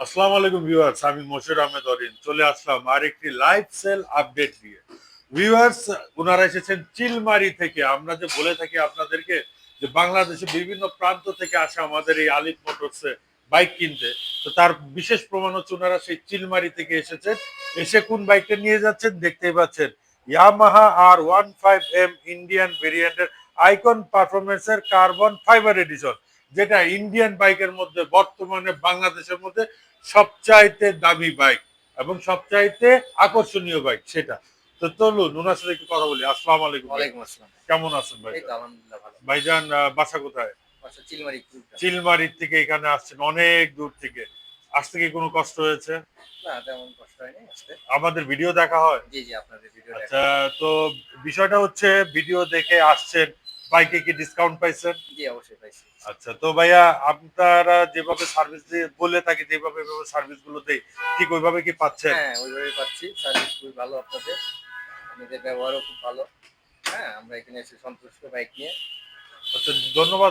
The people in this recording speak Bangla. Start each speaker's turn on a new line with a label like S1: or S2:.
S1: আসসালামু আলাইকুম ভিউয়ার্স, আমি মশিউর আহমেদ অরিন চলে আসলাম আরেকটি লাইভ সেল আপডেট দিয়ে। ভিউয়ার্স, ওনারা এসেছেন চিলমারি থেকে। আমরা যে বলে থাকি আপনাদেরকে যে বাংলাদেশে বিভিন্ন প্রান্ত থেকে আসে আমাদের এই আলিফ মোটরসে বাইক কিনতে, তো তার বিশেষ প্রমাণ হচ্ছে ওনারা সেই চিলমারি থেকে এসেছেন। এসে কোন বাইকটা নিয়ে যাচ্ছেন দেখতেই পাচ্ছেন, ইয়ামাহা R15M ইন্ডিয়ান ভেরিয়েন্টের আইকন পারফরমেন্সের কার্বন ফাইবার এডিশন, যেটা ইন্ডিয়ান বাইকের মধ্যে বর্তমানে বাংলাদেশের মধ্যে সবচাইতে দামি বাইক এবং সবচাইতে আকর্ষণীয় বাইক সেটা। তো চলুন ওনার সাথে একটু কথা বলি। আসসালামু আলাইকুম ভাই,
S2: ওয়ালাইকুম আসসালাম।
S1: কেমন আছেন ভাই?
S2: এই তো আলহামদুলিল্লাহ ভালো।
S1: ভাইজান বাসা কোথায়?
S2: বাসা চিলমারি কুড়িগ্রাম।
S1: চিলমারির থেকে এখানে আসছেন অনেক দূর থেকে। আসতে কি কোনো কষ্ট হয়েছে?
S2: না তেমন কষ্ট হয়নি আসতে।
S1: আমাদের ভিডিও দেখা হয়?
S2: জি, জি আপনাদের ভিডিও দেখা
S1: আচ্ছা,
S2: হয়।
S1: তো বিষয়টা হচ্ছে ভিডিও দেখে আসছেন, বাইকে কি ডিসকাউন্ট পাইছেন?
S2: জি অবশ্যই পাইছি।
S1: আচ্ছা, তো ভাইয়া আপনারা যেভাবে সার্ভিস দিয়ে বলে থাকি, যেভাবে এভাবে সার্ভিস গুলো দেই, ঠিক ওইভাবে কি পাচ্ছেন?
S2: হ্যাঁ, ওইভাবেই পাচ্ছি। সার্ভিস খুবই ভালো আপনাদের। আপনাদের ব্যবহারও খুব ভালো। হ্যাঁ, আমরা এখানে এসে সন্তুষ্ট বাইক নিয়ে।
S1: আচ্ছা, ধন্যবাদ।